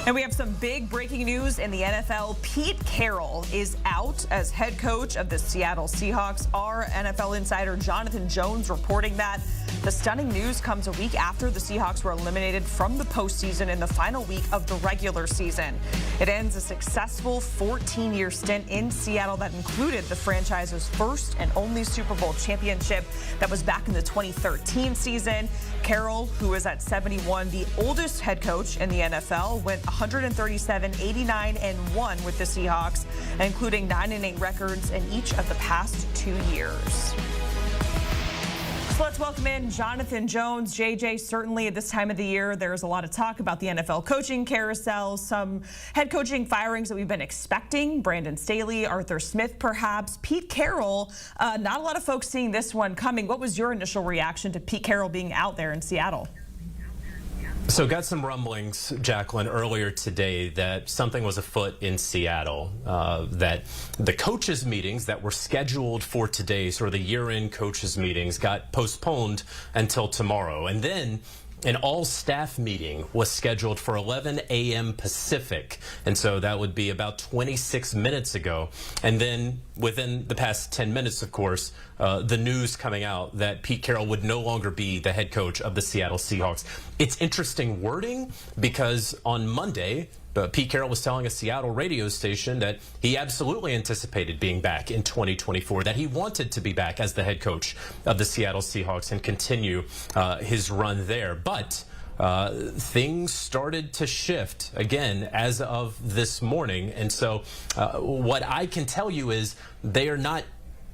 And we have some big breaking news in the NFL. Pete Carroll is out as head coach of the Seattle Seahawks. Our NFL insider Jonathan Jones reporting that. The stunning news comes a week after the Seahawks were eliminated from the postseason in the final week of the regular season. It ends a successful 14-year stint in Seattle that included the franchise's first and only Super Bowl championship. That was back in the 2013 season. Carroll, who is at 71, the oldest head coach in the NFL, went 137, 89, and 1 with the Seahawks, including 9-8 records in each of the past 2 years. So let's welcome in Jonathan Jones. JJ, certainly at this time of the year, there's a lot of talk about the NFL coaching carousel, some head coaching firings that we've been expecting. Brandon Staley, Arthur Smith, perhaps. Pete Carroll, not a lot of folks seeing this one coming. What was your initial reaction to Pete Carroll being out there in Seattle? So got some rumblings, Jacqueline, earlier today that something was afoot in Seattle, that the coaches meetings that were scheduled for today, sort of the year-end coaches meetings, got postponed until tomorrow. And then an all-staff meeting was scheduled for 11 a.m. Pacific, and so that would be about 26 minutes ago. And then within the past 10 minutes, of course, the news coming out that Pete Carroll would no longer be the head coach of the Seattle Seahawks. It's interesting wording because on Monday, Pete Carroll was telling a Seattle radio station that he absolutely anticipated being back in 2024, that he wanted to be back as the head coach of the Seattle Seahawks and continue his run there. But things started to shift again as of this morning. And so what I can tell you is they are not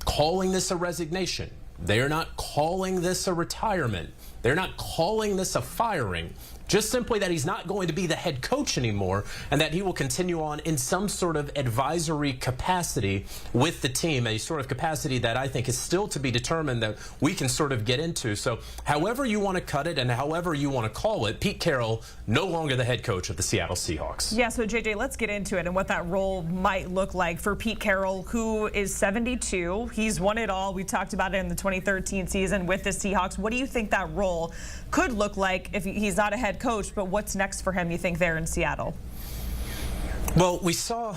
calling this a resignation. They are not calling this a retirement. They're not calling this a firing. Just simply that he's not going to be the head coach anymore and that he will continue on in some sort of advisory capacity with the team, a sort of capacity that I think is still to be determined that we can sort of get into. So however you want to cut it and however you want to call it, Pete Carroll no longer the head coach of the Seattle Seahawks. Yeah, so JJ, let's get into it and what that role might look like for Pete Carroll, who is 72. He's won it all. We talked about it in the 2013 season with the Seahawks. What do you think that role could look like if he's not a head coach, but what's next for him, you think, there in Seattle? Well, we saw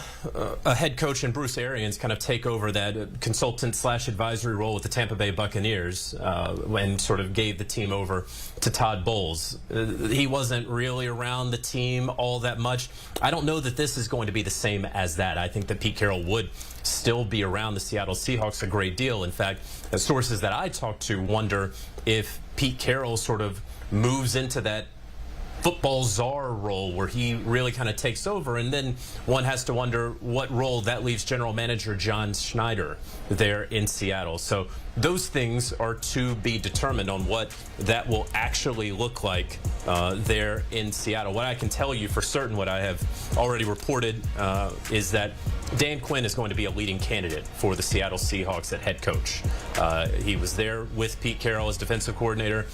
a head coach in Bruce Arians kind of take over that consultant/advisory role with the Tampa Bay Buccaneers and sort of gave the team over to Todd Bowles. He wasn't really around the team all that much. I don't know that this is going to be the same as that. I think that Pete Carroll would still be around the Seattle Seahawks a great deal. In fact, the sources that I talked to wonder if Pete Carroll sort of moves into that football czar role where he really kind of takes over, and then one has to wonder what role that leaves general manager John Schneider there in Seattle. So those things are to be determined on what that will actually look like there in Seattle. What I can tell you for certain, what I have already reported, is that Dan Quinn is going to be a leading candidate for the Seattle Seahawks at head coach. He was there with Pete Carroll as defensive coordinator.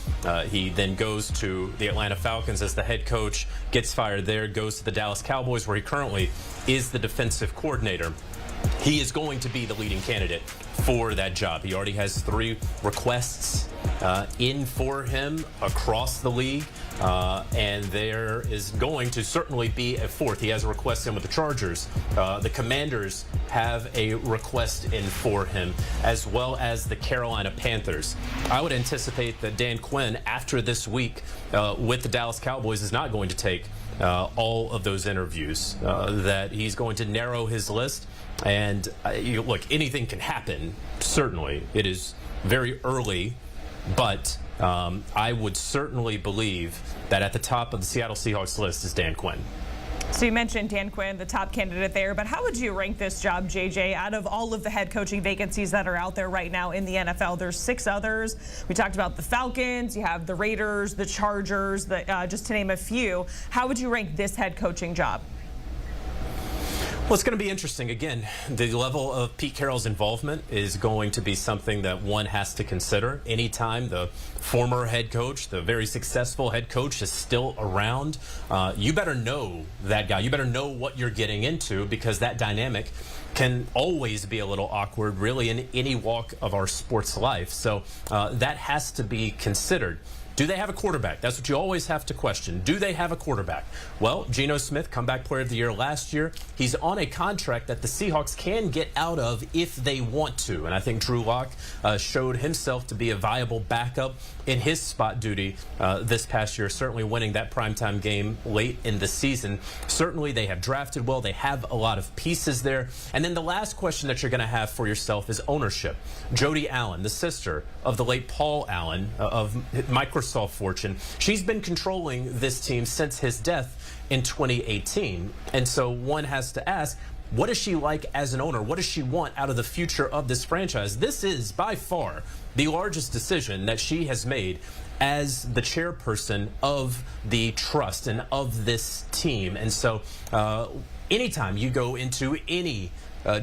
He then goes to the Atlanta Falcons as the head coach, gets fired there, goes to the Dallas Cowboys where he currently is the defensive coordinator. He is going to be the leading candidate for that job. He already has 3 requests in for him across the league, and there is going to certainly be a 4th. He has a request in with the Chargers. The Commanders have a request in for him, as well as the Carolina Panthers. I would anticipate that Dan Quinn, after this week with the Dallas Cowboys, is not going to take all of those interviews, that he's going to narrow his list. And look, anything can happen, certainly. It is very early, but I would certainly believe that at the top of the Seattle Seahawks list is Dan Quinn. So you mentioned Dan Quinn, the top candidate there, but how would you rank this job, JJ, out of all of the head coaching vacancies that are out there right now in the NFL? There's 6 others. We talked about the Falcons, you have the Raiders, the Chargers, just to name a few. How would you rank this head coaching job? Well, it's going to be interesting. Again, the level of Pete Carroll's involvement is going to be something that one has to consider. Anytime the former head coach, the very successful head coach, is still around, you better know that guy. You better know what you're getting into, because that dynamic can always be a little awkward, really, in any walk of our sports life. So that has to be considered. Do they have a quarterback? That's what you always have to question. Do they have a quarterback? Well, Geno Smith, comeback player of the year last year. He's on a contract that the Seahawks can get out of if they want to. And I think Drew Lock showed himself to be a viable backup in his spot duty this past year, certainly winning that primetime game late in the season. Certainly they have drafted well. They have a lot of pieces there. And then the last question that you're going to have for yourself is ownership. Jody Allen, the sister of the late Paul Allen of Microsoft fortune, she's been controlling this team since his death in 2018. And so one has to ask, what is she like as an owner? What does she want out of the future of this franchise? This is by far the largest decision that she has made as the chairperson of the trust and of this team. And so anytime you go into any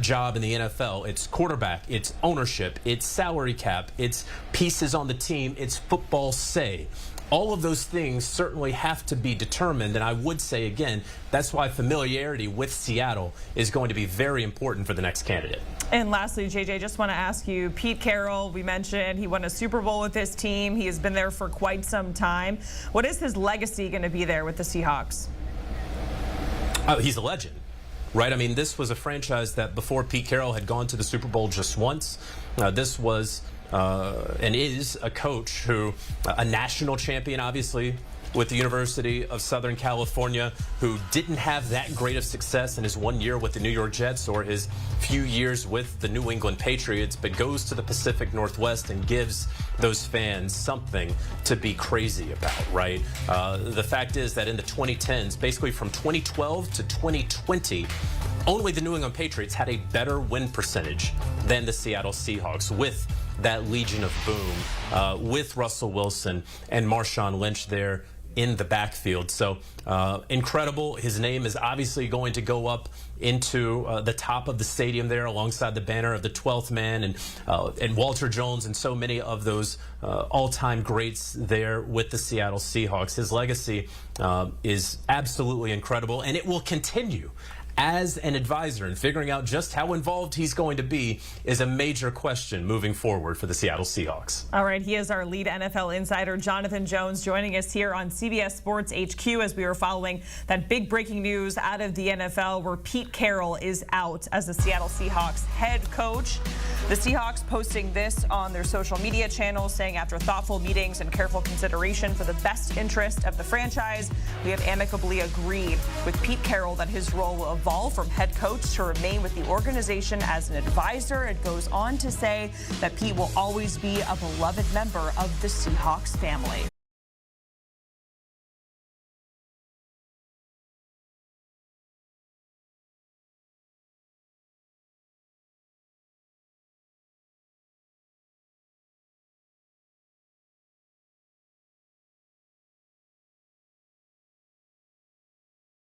job in the NFL, it's quarterback, it's ownership, it's salary cap, it's pieces on the team, it's football say. All of those things certainly have to be determined, and I would say again, that's why familiarity with Seattle is going to be very important for the next candidate. And lastly, JJ, just want to ask you, Pete Carroll, we mentioned he won a Super Bowl with this team. He has been there for quite some time. What is his legacy going to be there with the Seahawks? He's a legend. Right? I mean, this was a franchise that before Pete Carroll had gone to the Super Bowl just once. This was and is a coach who, a national champion, obviously, with the University of Southern California, who didn't have that great of success in his 1 year with the New York Jets or his few years with the New England Patriots, but goes to the Pacific Northwest and gives those fans something to be crazy about, right? The fact is that in the 2010s, basically from 2012 to 2020, only the New England Patriots had a better win percentage than the Seattle Seahawks, with that Legion of Boom, with Russell Wilson and Marshawn Lynch there in the backfield. So incredible. His name is obviously going to go up into the top of the stadium there alongside the banner of the 12th man and Walter Jones and so many of those all-time greats there with the Seattle Seahawks. His legacy is absolutely incredible, and it will continue. As an advisor, and figuring out just how involved he's going to be is a major question moving forward for the Seattle Seahawks. All right, he is our lead NFL insider, Jonathan Jones, joining us here on CBS Sports HQ as we are following that big breaking news out of the NFL where Pete Carroll is out as the Seattle Seahawks head coach. The Seahawks posting this on their social media channels, saying after thoughtful meetings and careful consideration for the best interest of the franchise, we have amicably agreed with Pete Carroll that his role will evolve from head coach to remain with the organization as an advisor. It goes on to say that Pete will always be a beloved member of the Seahawks family.